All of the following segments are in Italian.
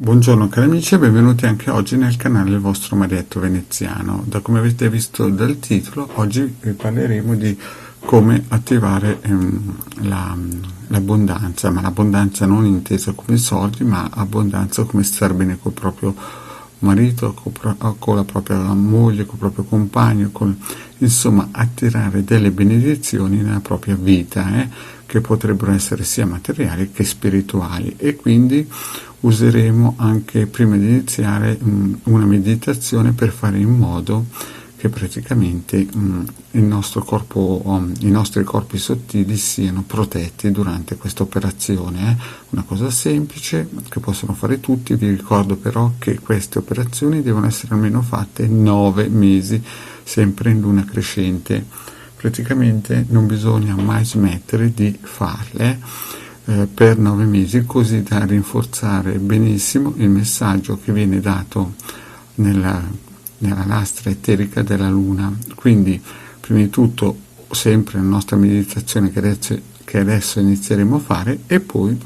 Buongiorno cari amici e benvenuti anche oggi nel canale del vostro Marietto Veneziano. Da come avete visto dal titolo, oggi vi parleremo di come attivare l'abbondanza, ma l'abbondanza non intesa come soldi, ma abbondanza come star bene col proprio marito, con la propria moglie, col proprio compagno, insomma attirare delle benedizioni nella propria vita, che potrebbero essere sia materiali che spirituali, e quindi useremo anche prima di iniziare una meditazione per fare in modo che praticamente il nostro corpo, i nostri corpi sottili siano protetti durante questa operazione. Una cosa semplice che possono fare tutti. Vi ricordo però che queste operazioni devono essere almeno fatte 9 mesi, sempre in luna crescente. Praticamente non bisogna mai smettere di farle per 9 mesi, così da rinforzare benissimo il messaggio che viene dato nella lastra eterica della luna. Quindi prima di tutto sempre la nostra meditazione che adesso inizieremo a fare, e poi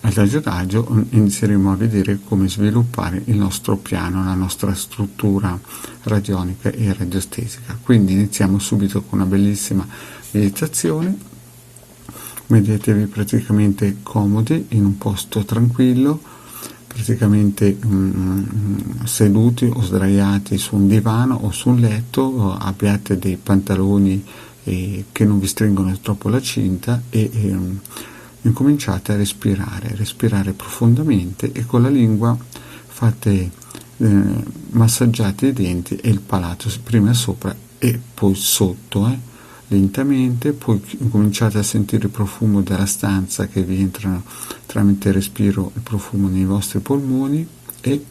adagio adagio inizieremo a vedere come sviluppare il nostro piano, la nostra struttura radionica e radiostesica. Quindi iniziamo subito con una bellissima meditazione. Mettetevi praticamente comodi in un posto tranquillo, praticamente seduti o sdraiati su un divano o su un letto, o abbiate dei pantaloni che non vi stringono troppo la cinta, e incominciate a respirare profondamente, e con la lingua fate massaggiate i denti e il palato, prima sopra e poi sotto, lentamente. Poi cominciate a sentire il profumo della stanza che vi entra tramite il respiro, il profumo nei vostri polmoni, e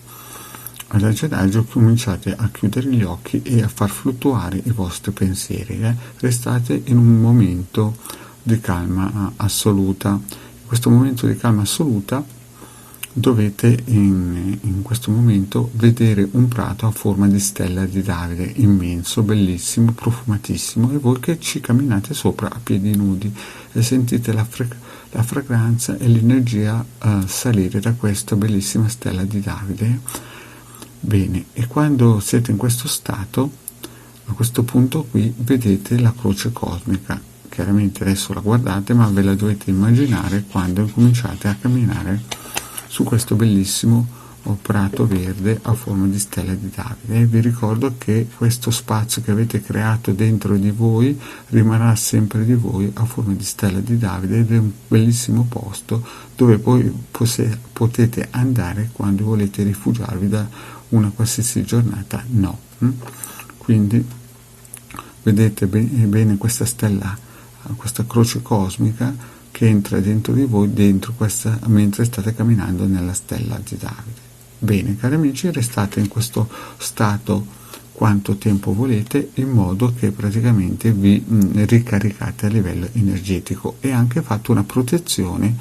adagio cominciate a chiudere gli occhi e a far fluttuare i vostri pensieri. Restate in un momento di calma assoluta. In questo momento di calma assoluta dovete in questo momento vedere un prato a forma di stella di Davide, immenso, bellissimo, profumatissimo, e voi che ci camminate sopra a piedi nudi e sentite la fragranza e l'energia salire da questa bellissima stella di Davide. Bene, e quando siete in questo stato, a questo punto qui vedete la croce cosmica. Chiaramente adesso la guardate, ma ve la dovete immaginare quando cominciate a camminare su questo bellissimo prato verde a forma di stella di Davide. E vi ricordo che questo spazio che avete creato dentro di voi rimarrà sempre di voi a forma di stella di Davide, ed è un bellissimo posto dove poi potete andare quando volete rifugiarvi da una qualsiasi giornata. Quindi vedete bene questa stella, questa croce cosmica che entra dentro di voi, mentre state camminando nella stella di Davide. Bene, cari amici, restate in questo stato quanto tempo volete, in modo che praticamente vi ricaricate a livello energetico, e anche fatto una protezione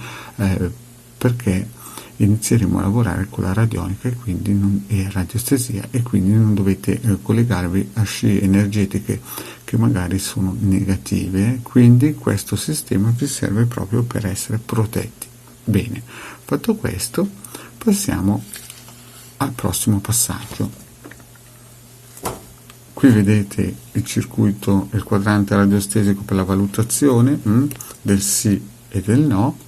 perché inizieremo a lavorare con la radionica e radiostesia, e quindi non dovete collegarvi a scie energetiche che magari sono negative. Quindi questo sistema vi serve proprio per essere protetti. Bene, fatto questo, passiamo al prossimo passaggio. Qui vedete il circuito, il quadrante radiostesico per la valutazione del sì e del no.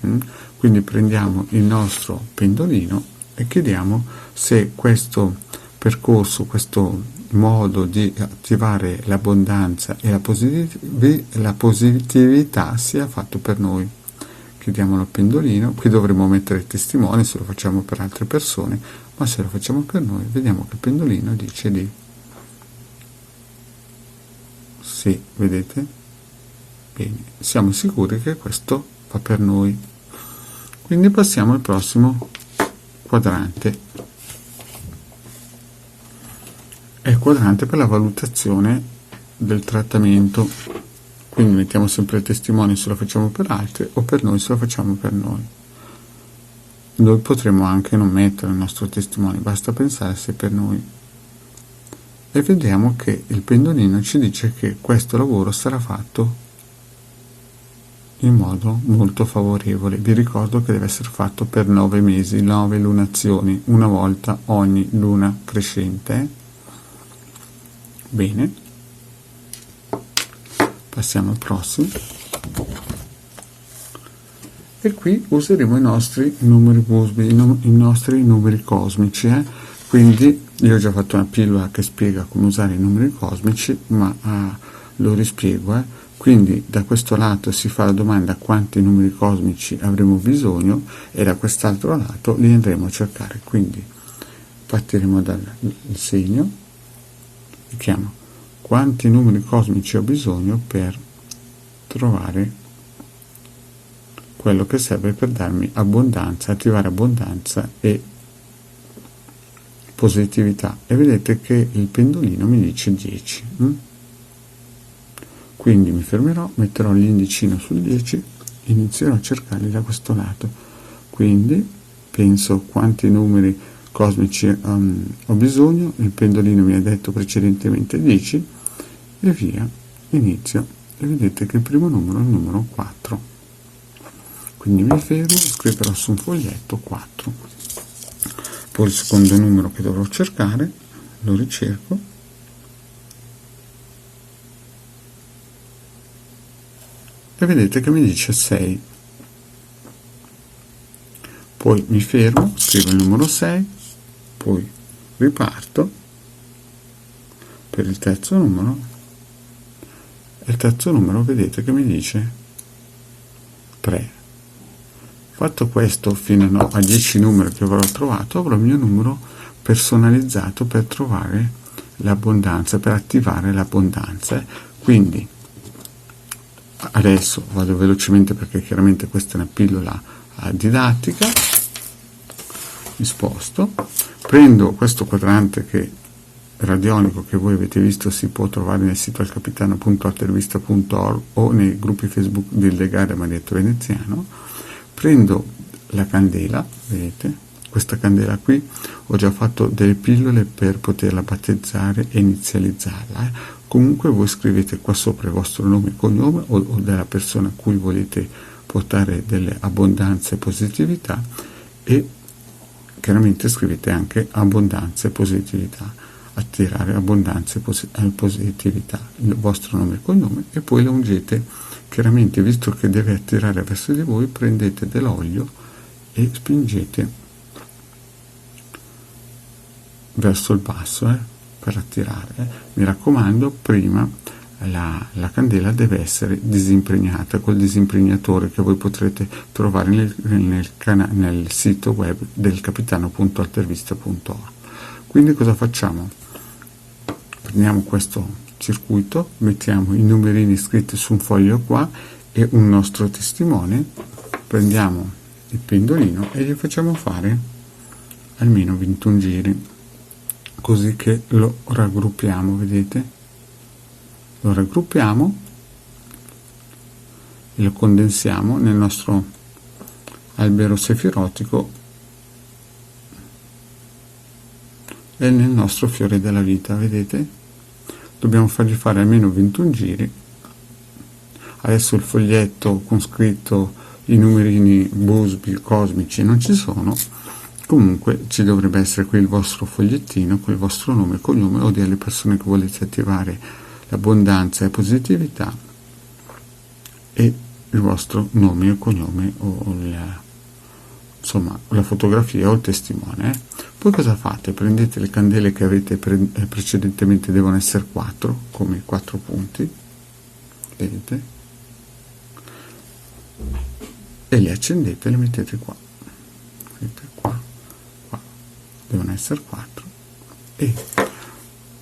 Quindi prendiamo il nostro pendolino e chiediamo se questo percorso, questo modo di attivare l'abbondanza e la positività sia fatto per noi. Chiediamolo al pendolino. Qui dovremo mettere il testimone se lo facciamo per altre persone, ma se lo facciamo per noi, vediamo che il pendolino dice di sì, vedete? Bene, siamo sicuri che questo fa per noi. Quindi passiamo al prossimo quadrante. È il quadrante per la valutazione del trattamento. Quindi mettiamo sempre il testimone se lo facciamo per altri, o per noi se lo facciamo per noi. Noi potremo anche non mettere il nostro testimone, basta pensare se per noi. E vediamo che il pendolino ci dice che questo lavoro sarà fatto in modo molto favorevole. Vi ricordo che deve essere fatto per 9 mesi, 9 lunazioni, una volta ogni luna crescente. Bene, passiamo al prossimo. E qui useremo i nostri numeri Busby, i nostri numeri cosmici. Quindi io ho già fatto una pillola che spiega come usare i numeri cosmici, ma lo rispiego. Quindi da questo lato si fa la domanda quanti numeri cosmici avremo bisogno, e da quest'altro lato li andremo a cercare. Quindi partiremo dal segno e chiamo quanti numeri cosmici ho bisogno per trovare quello che serve per darmi abbondanza, attivare abbondanza e positività. E vedete che il pendolino mi dice 10. Quindi mi fermerò, metterò l'indicino sul 10, inizierò a cercarli da questo lato. Quindi penso quanti numeri cosmici ho bisogno, il pendolino mi ha detto precedentemente 10, e via, inizio. E vedete che il primo numero è il numero 4. Quindi mi fermo, scriverò su un foglietto 4. Poi il secondo numero che dovrò cercare, lo ricerco. E vedete che mi dice 6. Poi mi fermo, scrivo il numero 6, poi riparto per il terzo numero. E il terzo numero vedete che mi dice 3. Fatto questo, fino a 10 numeri che avrò trovato, avrò il mio numero personalizzato per trovare l'abbondanza, per attivare l'abbondanza. Quindi adesso vado velocemente perché chiaramente questa è una pillola didattica. Mi sposto, prendo questo quadrante che radionico che voi avete visto, si può trovare nel sito alcapitano.altervista.org o nei gruppi Facebook del Legare Marietto Veneziano. Prendo la candela, vedete, questa candela qui, ho già fatto delle pillole per poterla battezzare e inizializzarla. Comunque voi scrivete qua sopra il vostro nome e cognome o della persona a cui volete portare delle abbondanze e positività, e chiaramente scrivete anche abbondanza e positività, attirare abbondanza e positività, il vostro nome e cognome, e poi lo ungete. Chiaramente, visto che deve attirare verso di voi, prendete dell'olio e spingete verso il basso per attirare. Mi raccomando, prima la candela deve essere disimpregnata col disimpregnatore che voi potrete trovare nel sito web del capitano.altervista.org. Quindi cosa facciamo? Prendiamo questo circuito, mettiamo i numerini scritti su un foglio qua e un nostro testimone, prendiamo il pendolino e gli facciamo fare almeno 21 giri, così che lo raggruppiamo, vedete? Lo raggruppiamo e lo condensiamo nel nostro albero sefirotico e nel nostro fiore della vita, vedete? Dobbiamo fargli fare almeno 21 giri. Adesso il foglietto con scritto i numerini Busby cosmici non ci sono, comunque ci dovrebbe essere qui il vostro fogliettino con il vostro nome e cognome o delle persone che volete attivare l'abbondanza e positività, e il vostro nome e cognome o la fotografia o il testimone. Poi cosa fate? Prendete le candele che avete precedentemente, devono essere 4, come 4 punti, vedete? E le accendete e le mettete qua. Vedete? Qua. Devono essere 4. E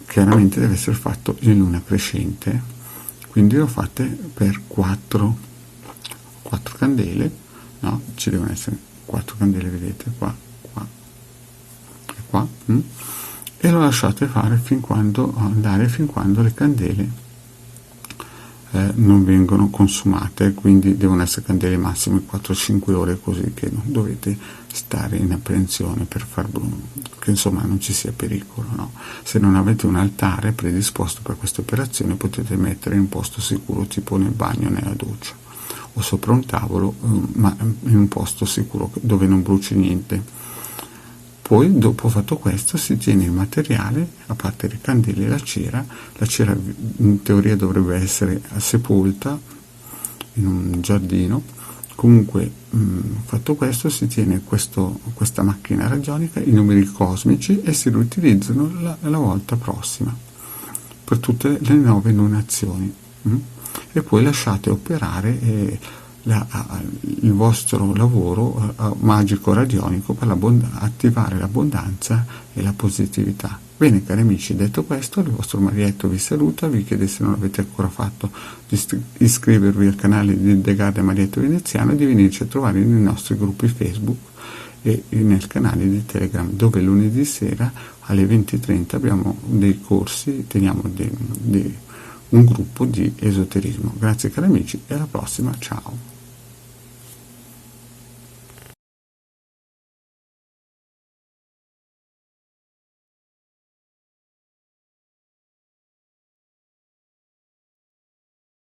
chiaramente deve essere fatto in luna crescente. Quindi lo fate per 4 candele, no? Ci devono essere 4 candele, vedete? Qua. E lo lasciate fare fin quando le candele non vengono consumate, quindi devono essere candele massime 4-5 ore, così che non dovete stare in apprensione per che insomma non ci sia pericolo, no? Se non avete un altare predisposto per questa operazione, potete mettere in un posto sicuro, tipo nel bagno, nella doccia, o sopra un tavolo, ma in un posto sicuro dove non bruci niente. Poi, dopo fatto questo, si tiene il materiale, a parte le candele e la cera in teoria dovrebbe essere sepolta in un giardino. Comunque, fatto questo, si tiene questa macchina radionica, i numeri cosmici, e si riutilizzano la volta prossima per tutte le 9 lunazioni. E poi lasciate operare il vostro lavoro magico radionico per attivare l'abbondanza e la positività. Bene, cari amici, detto questo, il vostro Marietto vi saluta, vi chiede, se non l'avete ancora fatto, di iscrivervi al canale di The Guardian Marietto Veneziano e di venirci a trovare nei nostri gruppi Facebook e nel canale di Telegram, dove lunedì sera alle 20:30 abbiamo dei corsi, teniamo un gruppo di esoterismo. Grazie cari amici e alla prossima, ciao!